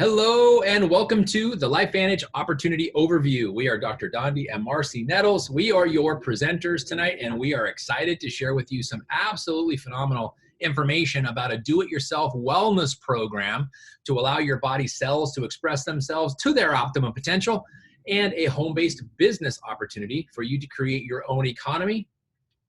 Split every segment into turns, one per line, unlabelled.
Hello and welcome to the LifeVantage Opportunity Overview. We are Dr. Dondee and Marci Nettles. We are your presenters tonight, and we are excited to share with you some absolutely phenomenal information about a do-it-yourself wellness program to allow your body cells to express themselves to their optimum potential, and a home-based business opportunity for you to create your own economy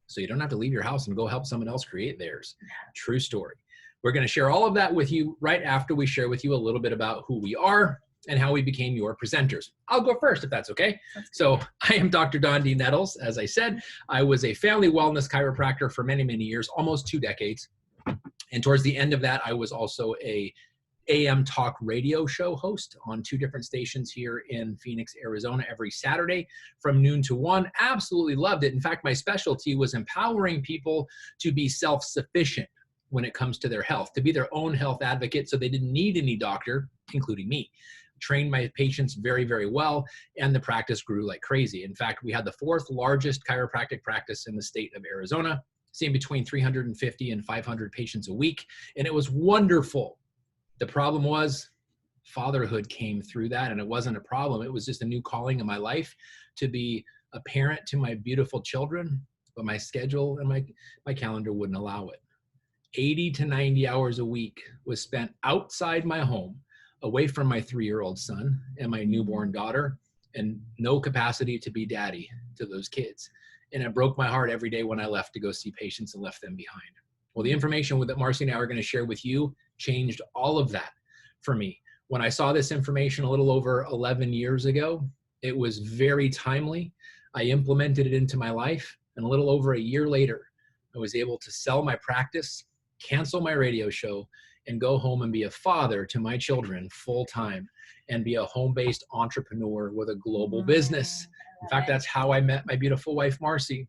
so you don't have to leave your house and go help someone else create theirs. True story. We're going to share all of that with you right after we share with you a little bit about who we are and how we became your presenters. I'll go first if that's okay. So I am Dr. Dondee Nettles. As I said, I was a family wellness chiropractor for many, many years, almost 2 decades. And towards the end of that, I was also a AM talk radio show host on 2 different stations here in Phoenix, Arizona, every Saturday from noon to 1. Absolutely loved it. In fact, my specialty was empowering people to be self-sufficient when it comes to their health, to be their own health advocate so they didn't need any doctor, including me. Trained my patients very, very well, and the practice grew like crazy. In fact, we had the 4th largest chiropractic practice in the state of Arizona, seeing between 350 and 500 patients a week, and it was wonderful. The problem was fatherhood came through that, and it wasn't a problem. It was just a new calling in my life to be a parent to my beautiful children, but my schedule and my calendar wouldn't allow it. 80 to 90 hours a week was spent outside my home, away from my 3-year-old son and my newborn daughter, and no capacity to be daddy to those kids. And it broke my heart every day when I left to go see patients and left them behind. Well, the information that Marci and I are going to share with you changed all of that for me. When I saw this information a little over 11 years ago, it was very timely. I implemented it into my life, and a little over a year later, I was able to sell my practice, cancel my radio show, and go home and be a father to my children full time and be a home-based entrepreneur with a global business. In fact, that's how I met my beautiful wife, Marci.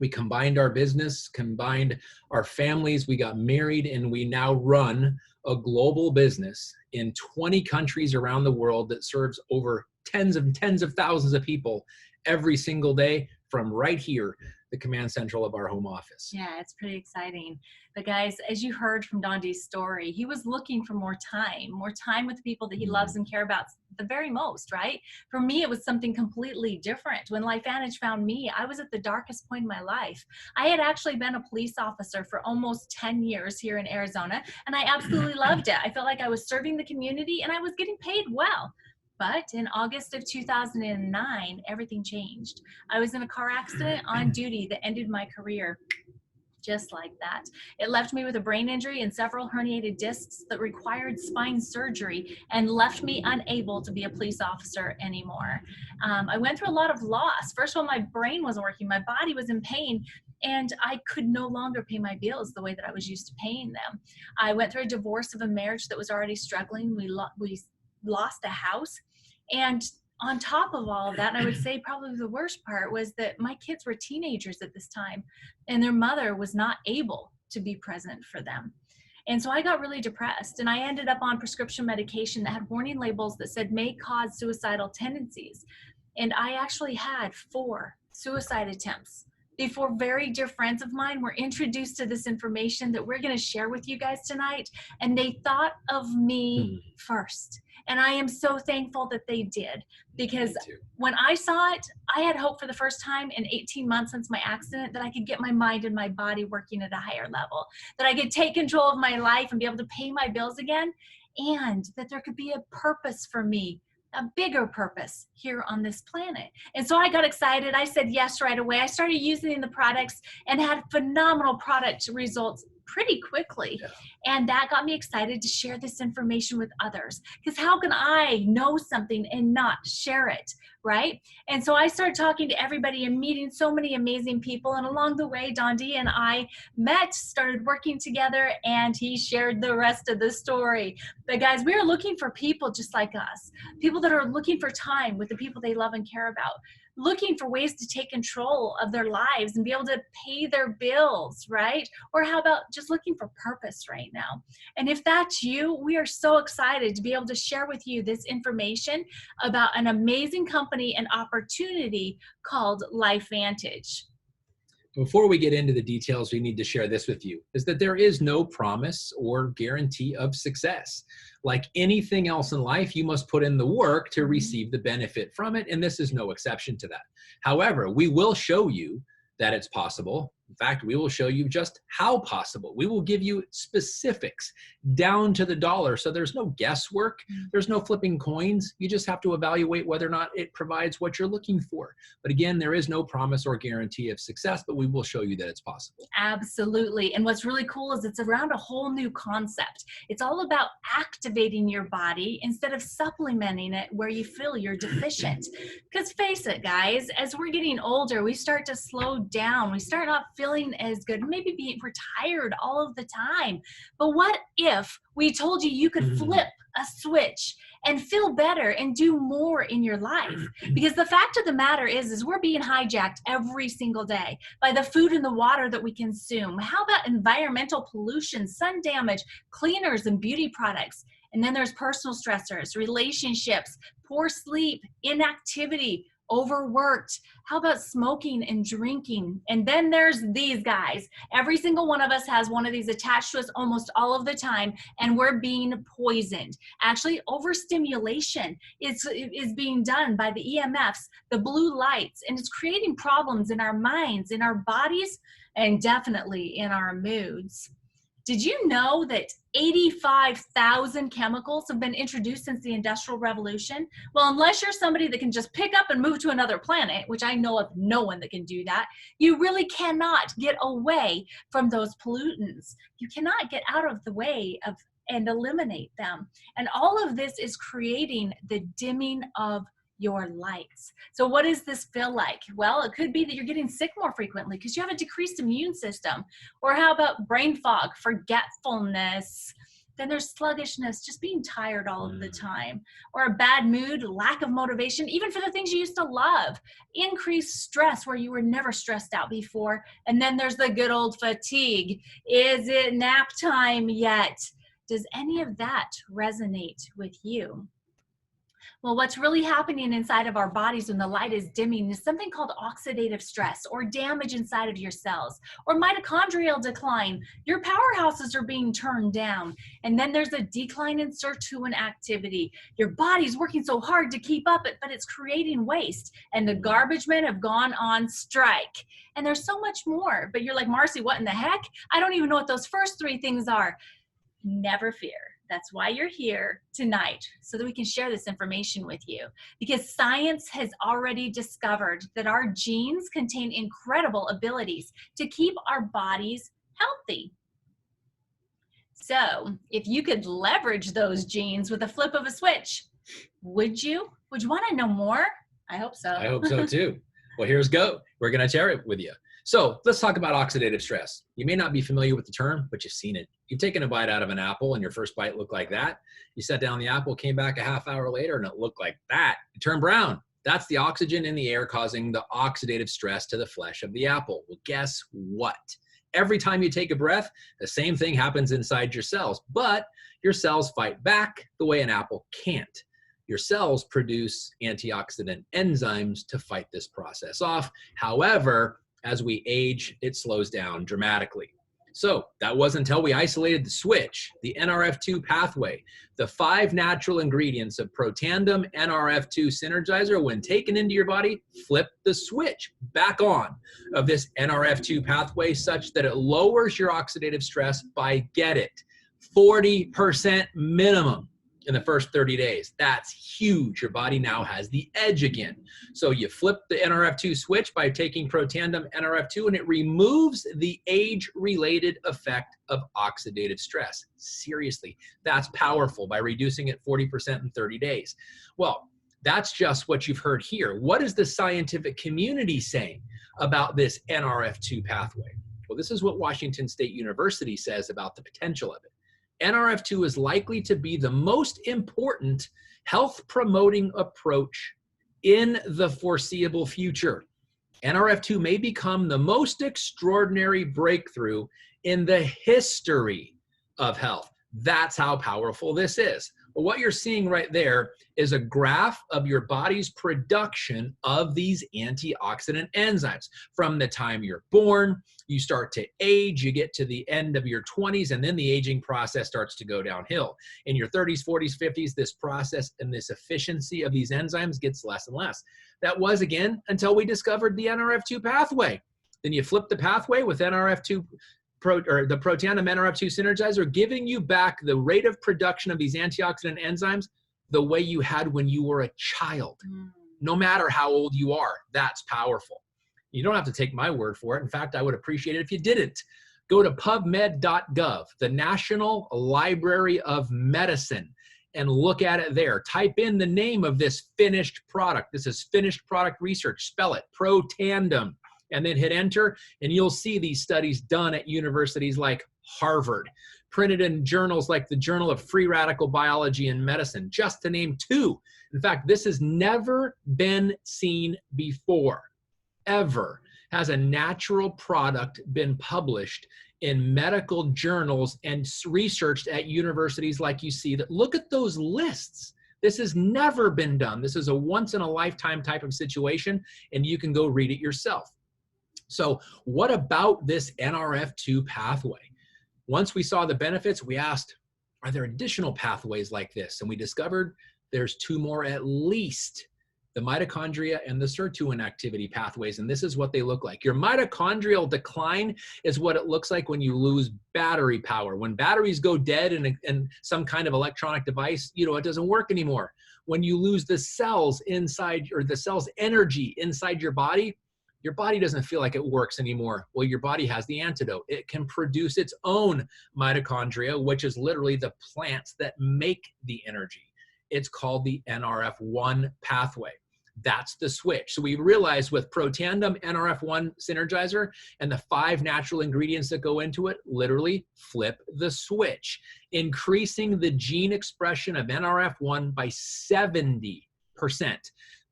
We combined our business, combined our families, we got married, and we now run a global business in 20 countries around the world that serves over tens of thousands of people every single day from right here, the command central of our home office.
Yeah, it's pretty exciting. But guys, as you heard from Dondee's story, he was looking for more time with the people that he loves and care about the very most, right? For me, it was something completely different. When LifeVantage found me, I was at the darkest point in my life. I had actually been a police officer for almost 10 years here in Arizona, and I absolutely loved it. I felt like I was serving the community and I was getting paid well. But in August of 2009, everything changed. I was in a car accident on duty that ended my career just like that. It left me with a brain injury and several herniated discs that required spine surgery and left me unable to be a police officer anymore. I went through a lot of loss. First of all, my brain wasn't working. My body was in pain, and I could no longer pay my bills the way that I was used to paying them. I went through a divorce of a marriage that was already struggling. We lost a house, and on top of all of that, and I would say probably the worst part was that my kids were teenagers at this time, and their mother was not able to be present for them. And so I got really depressed, and I ended up on prescription medication that had warning labels that said may cause suicidal tendencies. And I actually had 4 suicide attempts before very dear friends of mine were introduced to this information that we're going to share with you guys tonight, and they thought of me first. And I am so thankful that they did, because when I saw it, I had hope for the first time in 18 months since my accident that I could get my mind and my body working at a higher level, that I could take control of my life and be able to pay my bills again, and that there could be a purpose for me, a bigger purpose here on this planet. And so I got excited. I said yes right away. I started using the products and had phenomenal product results pretty quickly. And that got me excited to share this information with others, because how can I know something and not share it, right? And so I started talking to everybody and meeting so many amazing people. And along the way, Dondee and I met, started working together, and he shared the rest of the story. But guys, we are looking for people just like us, people that are looking for time with the people they love and care about, looking for ways to take control of their lives and be able to pay their bills, right? Or how about just looking for purpose right now? And if that's you, we are so excited to be able to share with you this information about an amazing company and opportunity called LifeVantage.
Before we get into the details, we need to share this with you, is that there is no promise or guarantee of success. Like anything else in life, you must put in the work to receive the benefit from it, and this is no exception to that. However, we will show you that it's possible. In fact, we will show you just how possible. We will give you specifics down to the dollar. So there's no guesswork. There's no flipping coins. You just have to evaluate whether or not it provides what you're looking for. But again, there is no promise or guarantee of success, but we will show you that it's possible.
Absolutely. And what's really cool is it's around a whole new concept. It's all about activating your body instead of supplementing it where you feel you're deficient. Because face it, guys, as we're getting older, we start to slow down. We start not feeling as good, maybe we're tired all of the time. But what if we told you you could flip a switch and feel better and do more in your life? Because the fact of the matter is we're being hijacked every single day by the food and the water that we consume. How about environmental pollution, sun damage, cleaners and beauty products? And then there's personal stressors, relationships, poor sleep, inactivity, overworked. How about smoking and drinking? And then there's these guys. Every single one of us has one of these attached to us almost all of the time, and we're being poisoned. Actually, overstimulation is being done by the EMFs, the blue lights, and it's creating problems in our minds, in our bodies, and definitely in our moods. Did you know that 85,000 chemicals have been introduced since the Industrial Revolution? Well, unless you're somebody that can just pick up and move to another planet, which I know of no one that can do that, you really cannot get away from those pollutants. You cannot get out of the way of and eliminate them. And all of this is creating the dimming of your lights. So what does this feel like? Well, it could be that you're getting sick more frequently because you have a decreased immune system. Or how about brain fog, forgetfulness? Then there's sluggishness, just being tired all of the time. Or a bad mood, lack of motivation, even for the things you used to love. Increased stress where you were never stressed out before. And then there's the good old fatigue. Is it nap time yet? Does any of that resonate with you? Well, what's really happening inside of our bodies when the light is dimming is something called oxidative stress or damage inside of your cells or mitochondrial decline. Your powerhouses are being turned down. And then there's a decline in sirtuin activity. Your body's working so hard to keep up it, but it's creating waste. And the garbage men have gone on strike. And there's so much more. But you're like, Marci, what in the heck? I don't even know what those first three things are. Never fear. That's why you're here tonight, so that we can share this information with you. Because science has already discovered that our genes contain incredible abilities to keep our bodies healthy. So if you could leverage those genes with a flip of a switch, would you? Would you want to know more? I hope so.
I hope so too. Well, here's go. We're going to share it with you. So let's talk about oxidative stress. You may not be familiar with the term, but you've seen it. You've taken a bite out of an apple and your first bite looked like that. You set down the apple, came back a half hour later and it looked like that. It turned brown. That's the oxygen in the air causing the oxidative stress to the flesh of the apple. Well, guess what? Every time you take a breath, the same thing happens inside your cells, but your cells fight back the way an apple can't. Your cells produce antioxidant enzymes to fight this process off. However, as we age, it slows down dramatically. So that was until we isolated the switch, the NRF2 pathway, the 5 natural ingredients of Protandim NRF2 Synergizer. When taken into your body, flip the switch back on of this NRF2 pathway such that it lowers your oxidative stress by, get it, 40% minimum in the first 30 days. That's huge. Your body now has the edge again. So you flip the NRF2 switch by taking Protandim NRF2 and it removes the age-related effect of oxidative stress. Seriously, that's powerful by reducing it 40% in 30 days. Well, that's just what you've heard here. What is the scientific community saying about this NRF2 pathway? Well, this is what Washington State University says about the potential of it. NRF2 is likely to be the most important health-promoting approach in the foreseeable future. NRF2 may become the most extraordinary breakthrough in the history of health. That's how powerful this is. Well, what you're seeing right there is a graph of your body's production of these antioxidant enzymes. From the time you're born, you start to age, you get to the end of your 20s, and then the aging process starts to go downhill. In your 30s, 40s, 50s, this process and this efficiency of these enzymes gets less and less. That was, again, until we discovered the NRF2 pathway. Then you flip the pathway with NRF2 the Protandim NRF2 synergizer, giving you back the rate of production of these antioxidant enzymes the way you had when you were a child. No matter how old you are, that's powerful. You don't have to take my word for it. In fact, I would appreciate it if you didn't. Go to pubmed.gov, the National Library of Medicine, and look at it there. Type in the name of this finished product. This is finished product research. Spell it, Protandim. And then hit enter, and you'll see these studies done at universities like Harvard, printed in journals like the Journal of Free Radical Biology and Medicine, just to name two. In fact, this has never been seen before, ever. Has a natural product been published in medical journals and researched at universities like you see that? Look at those lists. This has never been done. This is a once-in-a-lifetime type of situation, and you can go read it yourself. So what about this NRF2 pathway? Once we saw the benefits, we asked, are there additional pathways like this? And we discovered there's two more at least, the mitochondria and the sirtuin activity pathways. And this is what they look like. Your mitochondrial decline is what it looks like when you lose battery power. When batteries go dead in some kind of electronic device, it doesn't work anymore. When you lose the cells inside, or the cell's energy inside your body doesn't feel like it works anymore. Well, your body has the antidote. It can produce its own mitochondria, which is literally the plants that make the energy. It's called the NRF1 pathway. That's the switch. So we realized with Protandim NRF1 synergizer and the 5 natural ingredients that go into it, literally flip the switch, increasing the gene expression of NRF1 by 70%.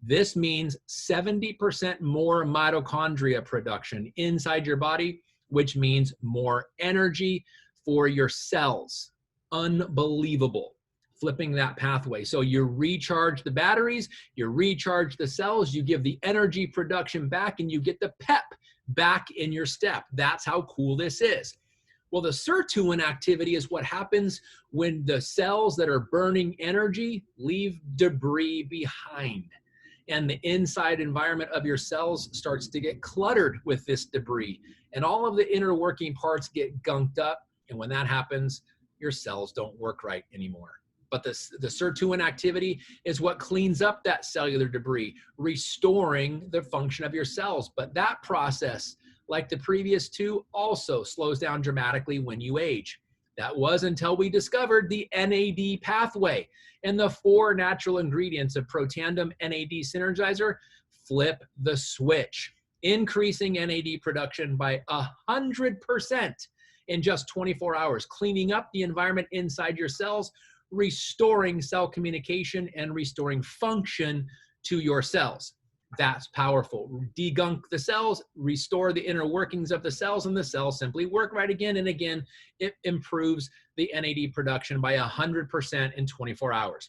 This means 70% more mitochondria production inside your body, which means more energy for your cells. Unbelievable. Flipping that pathway. So you recharge the batteries, you recharge the cells, you give the energy production back, and you get the pep back in your step. That's how cool this is. Well, the sirtuin activity is what happens when the cells that are burning energy leave debris behind. And the inside environment of your cells starts to get cluttered with this debris. And all of the inner working parts get gunked up. And when that happens, your cells don't work right anymore. But the sirtuin activity is what cleans up that cellular debris, restoring the function of your cells. But that process, like the previous two, also slows down dramatically when you age. That was until we discovered the NAD pathway, and the 4 natural ingredients of Protandim NAD synergizer flip the switch, increasing NAD production by 100% in just 24 hours, cleaning up the environment inside your cells, restoring cell communication and restoring function to your cells. That's powerful. Degunk the cells, restore the inner workings of the cells, and the cells simply work right again. And again, it improves the NAD production by 100% in 24 hours.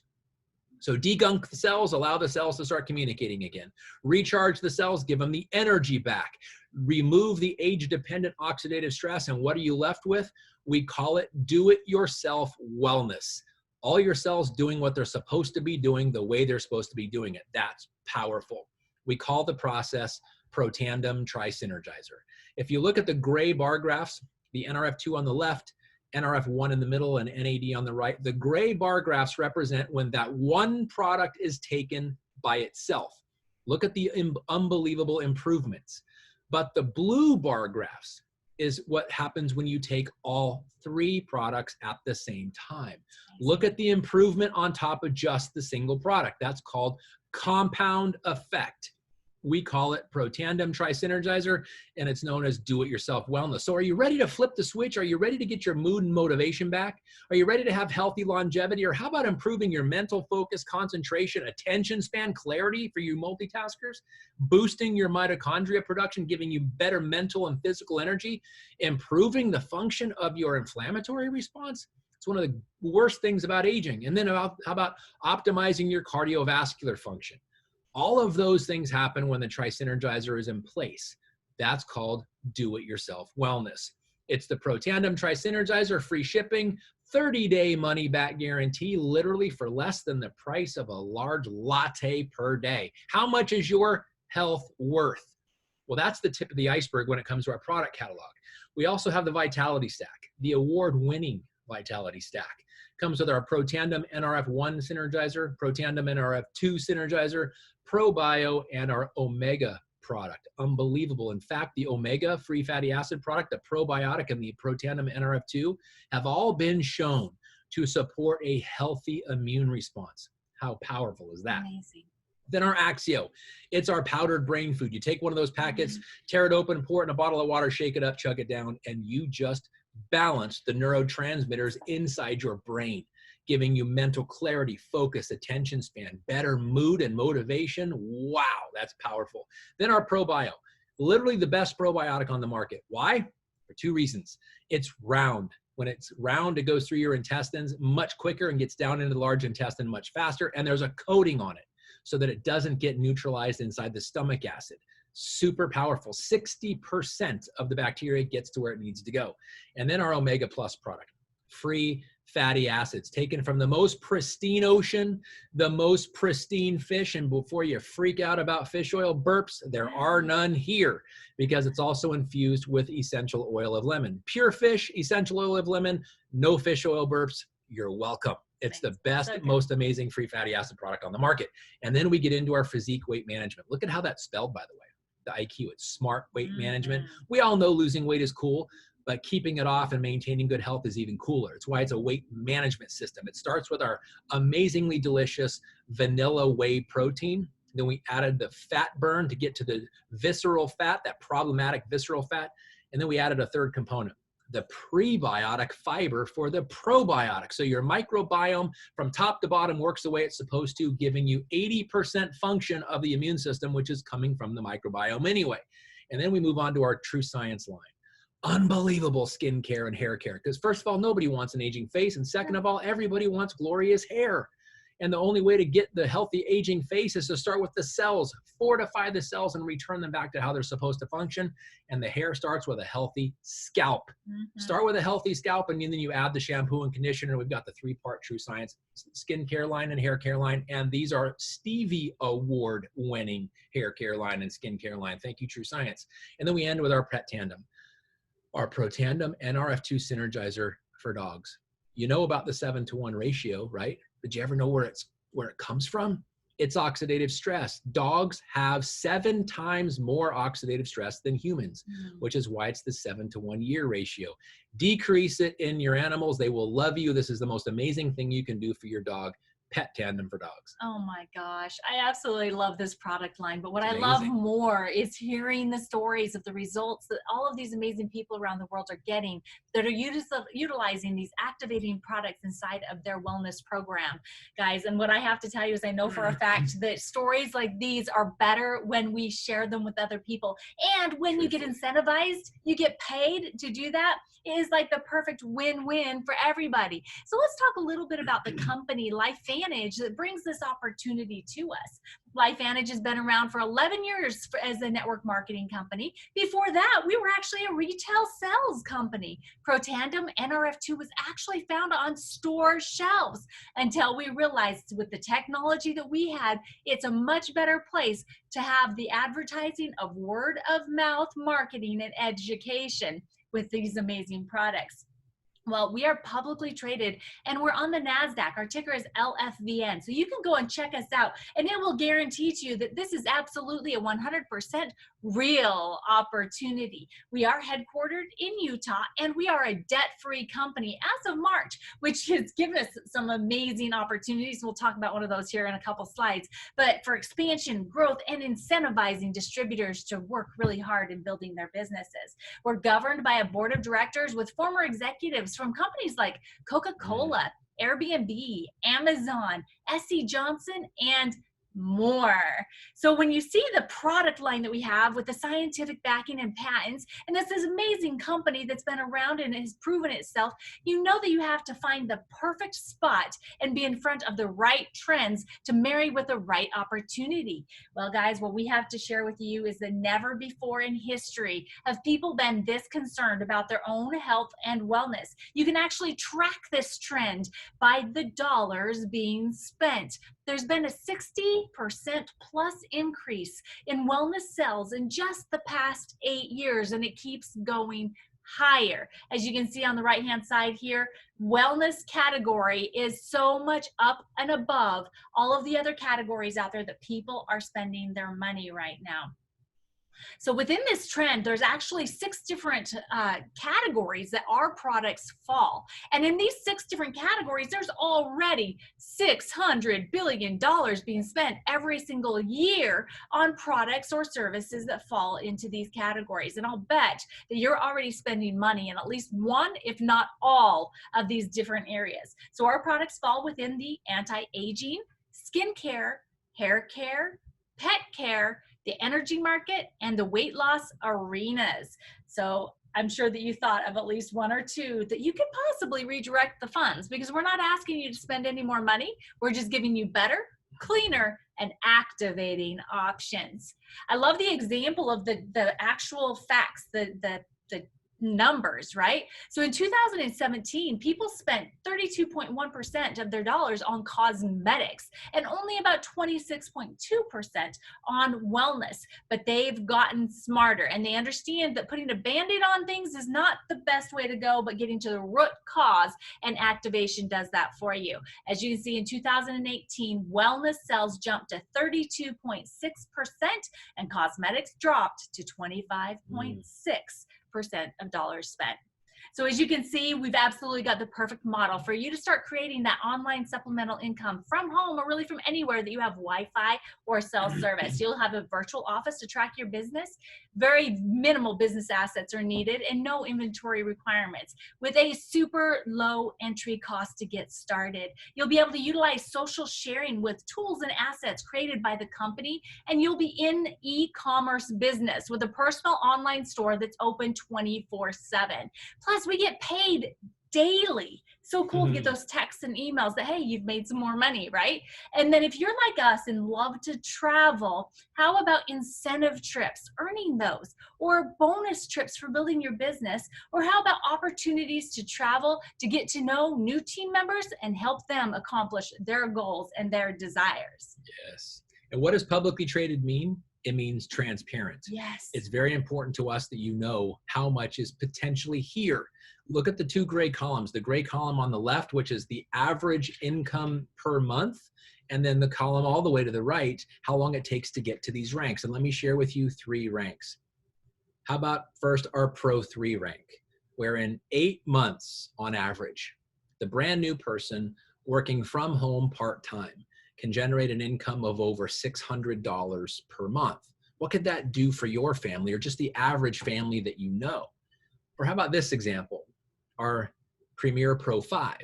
So degunk the cells, allow the cells to start communicating again. Recharge the cells, give them the energy back. Remove the age-dependent oxidative stress, and what are you left with? We call it do-it-yourself wellness. All your cells doing what they're supposed to be doing the way they're supposed to be doing it. That's powerful. We call the process Protandim Tri-Synergizer. If you look at the gray bar graphs, the NRF2 on the left, NRF1 in the middle, and NAD on the right, the gray bar graphs represent when that one product is taken by itself. Look at the unbelievable improvements. But the blue bar graphs is what happens when you take all 3 products at the same time. Look at the improvement on top of just the single product. That's called compound effect. We call it Protandim Tri-Synergizer, and it's known as do-it-yourself wellness. So are you ready to flip the switch? Are you ready to get your mood and motivation back? Are you ready to have healthy longevity? Or how about improving your mental focus, concentration, attention span, clarity for you multitaskers? Boosting your mitochondria production, giving you better mental and physical energy, improving the function of your inflammatory response? It's one of the worst things about aging. And then how about optimizing your cardiovascular function? All of those things happen when the Tri-Synergizer is in place. That's called do-it-yourself wellness. It's the Protandim Tri-Synergizer, free shipping, 30-day money-back guarantee, literally for less than the price of a large latte per day. How much is your health worth? Well, that's the tip of the iceberg when it comes to our product catalog. We also have the Vitality Stack, the award-winning Vitality Stack. Comes with our Protandim NRF1 Synergizer, Protandim NRF2 Synergizer, ProBio, and our Omega product. Unbelievable. In fact, the Omega free fatty acid product, the probiotic, and the Protandim NRF2 have all been shown to support a healthy immune response. How powerful is that?
Amazing.
Then our Axio. It's our powdered brain food. You take one of those packets, tear it open, pour it in a bottle of water, shake it up, chug it down, and you just balance the neurotransmitters inside your brain, giving you mental clarity, focus, attention span, better mood and motivation. Wow, that's powerful. Then our ProBio, literally the best probiotic on the market. Why? For two reasons. It's round. When it's round, it goes through your intestines much quicker and gets down into the large intestine much faster. And there's a coating on it so that it doesn't get neutralized inside the stomach acid. Super powerful. 60% of the bacteria gets to where it needs to go. And then our Omega Plus product, free fatty acids taken from the most pristine ocean, the most pristine fish. And before you freak out about fish oil burps, there are none here because it's also infused with essential oil of lemon. Pure fish, essential oil of lemon, no fish oil burps. You're welcome. It's the best, most amazing free fatty acid product on the market. And then we get into our physique weight management. Look at how that's spelled, by the way. The IQ, it's smart weight management. We all know losing weight is cool, but keeping it off and maintaining good health is even cooler. It's why it's a weight management system. It starts with our amazingly delicious vanilla whey protein. Then we added the fat burn to get to the visceral fat, that problematic visceral fat. And then we added a third component, the prebiotic fiber for the probiotic. So your microbiome from top to bottom works the way it's supposed to, giving you 80% function of the immune system, which is coming from the microbiome anyway. And then we move on to our True Science line. Unbelievable skincare and hair care. Because first of all, nobody wants an aging face. And second of all, everybody wants glorious hair. And the only way to get the healthy aging face is to start with the cells, fortify the cells and return them back to how they're supposed to function. And the hair starts with a healthy scalp. Start with a healthy scalp, and then you add the shampoo and conditioner. We've got the 3-part True Science skincare line and hair care line. And these are Stevie Award winning hair care line and skincare line. Thank you, True Science. And then we end with our Pet Tandem, our Protandim NRF2 Synergizer for dogs. You know about the 7-to-1 ratio, right? Did you ever know where it comes from? It's oxidative stress. Dogs have 7 times more oxidative stress than humans, which is why it's the 7-to-1 year ratio. Decrease it in your animals. They will love you. This is the most amazing thing you can do for your dog. Pet Tandem for dogs.
Oh my gosh, I absolutely love this product line. But what I love more is hearing the stories of the results that all of these amazing people around the world are getting that are utilizing these activating products inside of their wellness program, guys. And what I have to tell you is I know for a fact that stories like these are better when we share them with other people. And when you get incentivized, you get paid to do that. It is like the perfect win-win for everybody. So let's talk a little bit about the company LifeVantage that brings this opportunity to us. LifeVantage has been around for 11 years as a network marketing company. Before that, we were actually a retail sales company. Protandim NRF2 was actually found on store shelves until we realized with the technology that we had, it's a much better place to have the advertising of word of mouth marketing and education with these amazing products. Well, we are publicly traded and we're on the NASDAQ. Our ticker is LFVN. So you can go and check us out and it will guarantee to you that this is absolutely a 100% real opportunity. We are headquartered in Utah and we are a debt-free company as of March, which has given us some amazing opportunities. We'll talk about one of those here in a couple slides, but for expansion, growth, and incentivizing distributors to work really hard in building their businesses. We're governed by a board of directors with former executives from companies like Coca-Cola, Airbnb, Amazon, SC Johnson, and more. So when you see the product line that we have with the scientific backing and patents, and this is amazing company that's been around and has proven itself, you know that you have to find the perfect spot and be in front of the right trends to marry with the right opportunity. Well, guys, what we have to share with you is that never before in history have people been this concerned about their own health and wellness. You can actually track this trend by the dollars being spent. There's been a 60% plus increase in wellness sales in just the past 8 years, and it keeps going higher. As you can see on the right hand side here, wellness category is so much up and above all of the other categories out there that people are spending their money right now. So within this trend, there's actually 6 different categories that our products fall. And in these 6 different categories, there's already $600 billion being spent every single year on products or services that fall into these categories. And I'll bet that you're already spending money in at least one, if not all, of these different areas. So our products fall within the anti-aging, skincare, hair care, pet care, the energy market, and the weight loss arenas. So I'm sure that you thought of at least 1 or 2 that you could possibly redirect the funds, because we're not asking you to spend any more money. We're just giving you better, cleaner, and activating options. I love the example of the actual facts, the numbers, right? So in 2017, people spent 32.1% of their dollars on cosmetics and only about 26.2% on wellness. But they've gotten smarter and they understand that putting a band-aid on things is not the best way to go, but getting to the root cause, and activation does that for you. As you can see, in 2018, wellness sales jumped to 32.6% and cosmetics dropped to 25.6% of dollars spent. So as you can see, we've absolutely got the perfect model for you to start creating that online supplemental income from home, or really from anywhere that you have Wi-Fi or cell service. You'll have a virtual office to track your business. Very minimal business assets are needed and no inventory requirements, with a super low entry cost to get started. You'll be able to utilize social sharing with tools and assets created by the company, and you'll be in e-commerce business with a personal online store that's open 24/7. Plus, we get paid daily. So cool to get those texts and emails that, hey, you've made some more money, right? And then if you're like us and love to travel, how about incentive trips, earning those, or bonus trips for building your business? Or how about opportunities to travel to get to know new team members and help them accomplish their goals and their desires?
Yes. And what does publicly traded mean? It means transparent.
Yes.
It's very important to us that you know how much is potentially here. Look at the 2 gray columns. The gray column on the left, which is the average income per month, and then the column all the way to the right, how long it takes to get to these ranks. And let me share with you 3 ranks. How about first our Pro 3 rank, where in 8 months on average, the brand new person working from home part-time can generate an income of over $600 per month. What could that do for your family, or just the average family that you know? Or how about this example, our Premier Pro 5,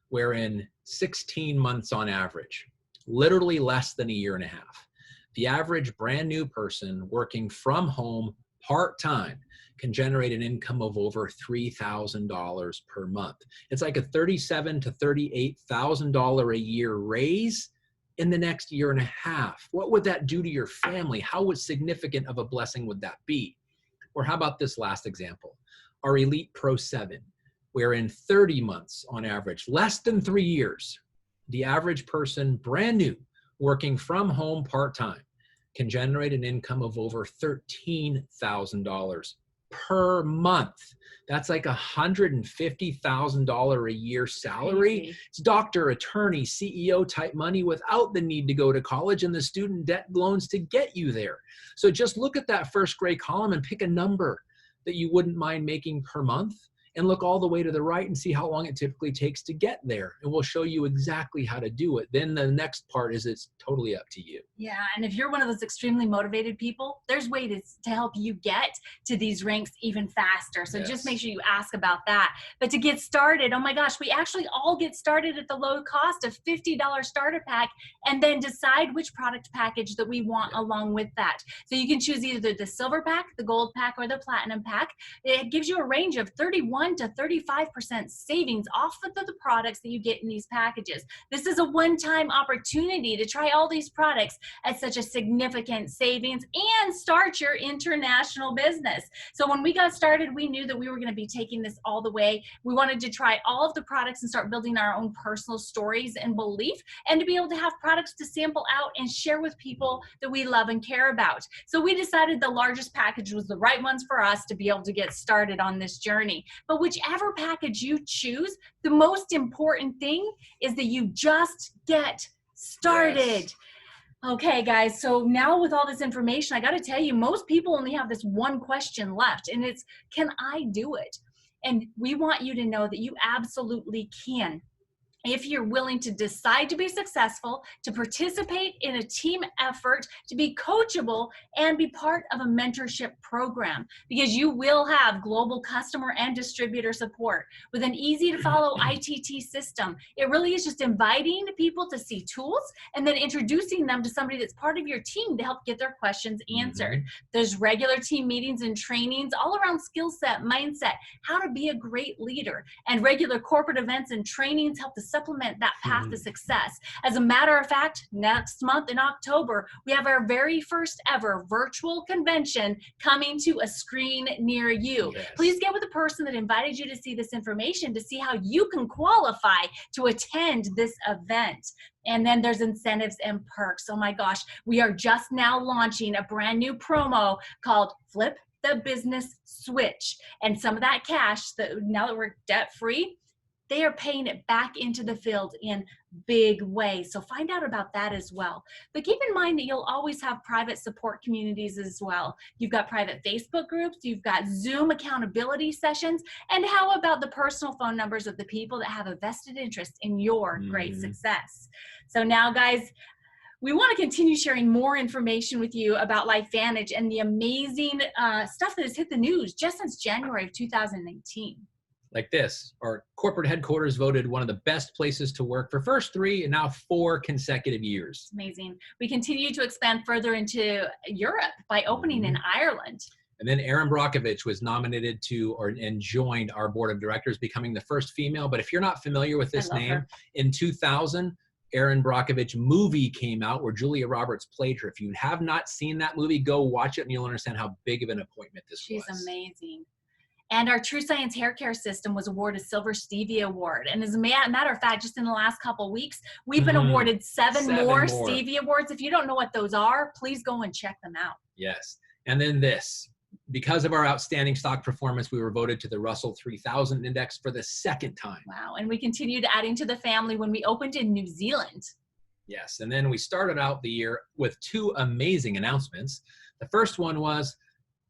where in 16 months on average, literally less than a year and a half, the average brand new person working from home part-time can generate an income of over $3,000 per month. It's like a $37,000 to $38,000 a year raise in the next year and a half. What would that do to your family? How significant of a blessing would that be? Or how about this last example, our Elite Pro 7, where in 30 months on average, less than 3 years, the average person brand new working from home part-time can generate an income of over $13,000 per month. That's like $150,000 a year salary.
Crazy.
It's doctor, attorney, CEO type money without the need to go to college and the student debt loans to get you there. So just look at that first gray column and pick a number that you wouldn't mind making per month, and look all the way to the right and see how long it typically takes to get there. And we'll show you exactly how to do it. Then the next part is it's totally up to you.
Yeah, and if you're one of those extremely motivated people, there's ways to help you get to these ranks even faster. So just make sure you ask about that. But to get started, oh my gosh, we actually all get started at the low cost of $50 starter pack, and then decide which product package that we want along with that. So you can choose either the silver pack, the gold pack, or the platinum pack. It gives you a range of 31 to 35% savings off of the products that you get in these packages. This is a one-time opportunity to try all these products at such a significant savings and start your international business. So when we got started, we knew that we were going to be taking this all the way. We wanted to try all of the products and start building our own personal stories and belief, and to be able to have products to sample out and share with people that we love and care about. So we decided the largest package was the right ones for us to be able to get started on this journey. But whichever package you choose, the most important thing is that you just get started. Okay, guys, so now with all this information, I got to tell you, most people only have this one question left, and it's, can I do it? And we want you to know that you absolutely can. If you're willing to decide to be successful, to participate in a team effort, to be coachable, and be part of a mentorship program, because you will have global customer and distributor support with an easy to follow ITT system. It really is just inviting people to see tools and then introducing them to somebody that's part of your team to help get their questions answered. There's regular team meetings and trainings all around skill set, mindset, how to be a great leader, and regular corporate events and trainings help to supplement that path to success. As a matter of fact, next month in October, we have our very first ever virtual convention coming to a screen near you. Please get with the person that invited you to see this information to see how you can qualify to attend this event. And then there's incentives and perks. Oh my gosh, we are just now launching a brand new promo called Flip the Business Switch. And some of that cash, now that we're debt free, they are paying it back into the field in big ways. So find out about that as well. But keep in mind that you'll always have private support communities as well. You've got private Facebook groups, you've got Zoom accountability sessions, and how about the personal phone numbers of the people that have a vested interest in your great success? So now, guys, we want to continue sharing more information with you about LifeVantage and the amazing stuff that has hit the news just since January of 2019.
Like this, our corporate headquarters voted one of the best places to work for first 3 and now 4 consecutive years.
Amazing. We continue to expand further into Europe by opening in Ireland.
And then Erin Brockovich was nominated and joined our board of directors, becoming the first female. But if you're not familiar with this name, in 2000, Erin Brockovich movie came out where Julia Roberts played her. If you have not seen that movie, go watch it and you'll understand how big of an appointment this was.
She's amazing. And our True Science Hair Care System was awarded a Silver Stevie Award. And as a matter of fact, just in the last couple of weeks, we've been awarded seven more Stevie Awards. If you don't know what those are, please go and check them out.
Yes. And then this, because of our outstanding stock performance, we were voted to the Russell 3000 Index for the 2nd time.
Wow. And we continued adding to the family when we opened in New Zealand.
Yes. And then we started out the year with 2 amazing announcements. The first one was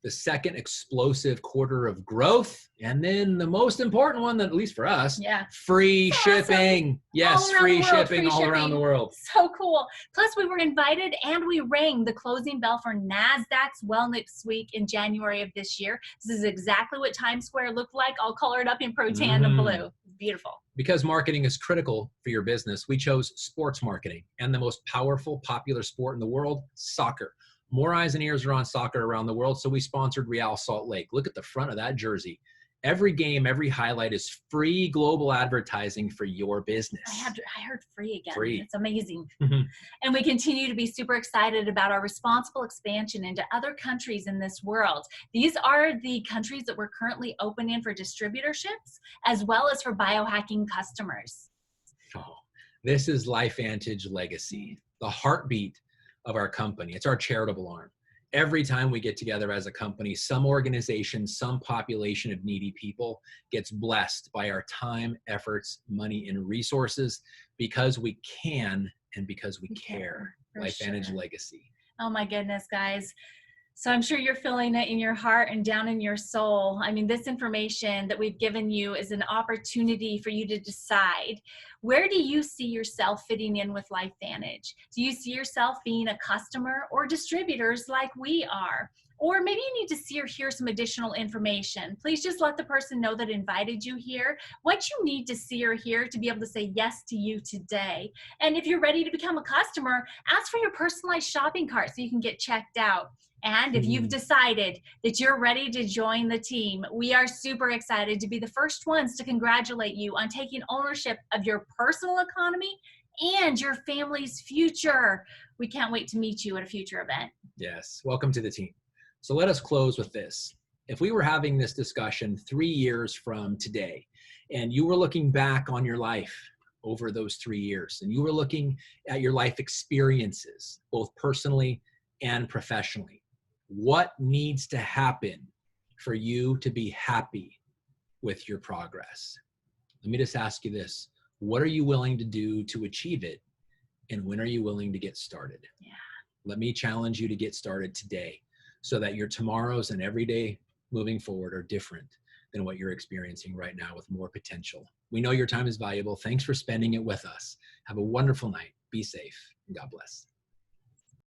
the 2nd explosive quarter of growth. And then the most important one, that at least for us, free shipping. Awesome. Yes, free shipping all around the world.
So cool. Plus we were invited and we rang the closing bell for NASDAQ's Wellness Week in January of this year. This is exactly what Times Square looked like, all colored up in Protan blue. Beautiful.
Because marketing is critical for your business, we chose sports marketing and the most powerful, popular sport in the world, soccer. More eyes and ears are on soccer around the world, so we sponsored Real Salt Lake. Look at the front of that jersey. Every game, every highlight is free global advertising for your business.
I heard free again.
Free.
It's amazing. And we continue to be super excited about our responsible expansion into other countries in this world. These are the countries that we're currently open in for distributorships, as well as for biohacking customers.
Oh, this is LifeVantage Legacy, the heartbeat of our company. It's our charitable arm. Every time we get together as a company, some organization, some population of needy people gets blessed by our time, efforts, money, and resources because we can and because we care. LifeVantage Legacy.
Oh my goodness, guys. So I'm sure you're feeling it in your heart and down in your soul. I mean, this information that we've given you is an opportunity for you to decide, where do you see yourself fitting in with LifeVantage? Do you see yourself being a customer or distributors like we are? Or maybe you need to see or hear some additional information. Please just let the person know that invited you here what you need to see or hear to be able to say yes to you today. And if you're ready to become a customer, ask for your personalized shopping cart so you can get checked out. And if you've decided that you're ready to join the team, we are super excited to be the first ones to congratulate you on taking ownership of your personal economy and your family's future. We can't wait to meet you at a future event.
Yes, welcome to the team. So let us close with this. If we were having this discussion 3 years from today, and you were looking back on your life over those 3 years, and you were looking at your life experiences, both personally and professionally, what needs to happen for you to be happy with your progress? Let me just ask you this. What are you willing to do to achieve it? And when are you willing to get started?
Yeah.
Let me challenge you to get started today so that your tomorrows and every day moving forward are different than what you're experiencing right now with more potential. We know your time is valuable. Thanks for spending it with us. Have a wonderful night. Be safe, and God bless.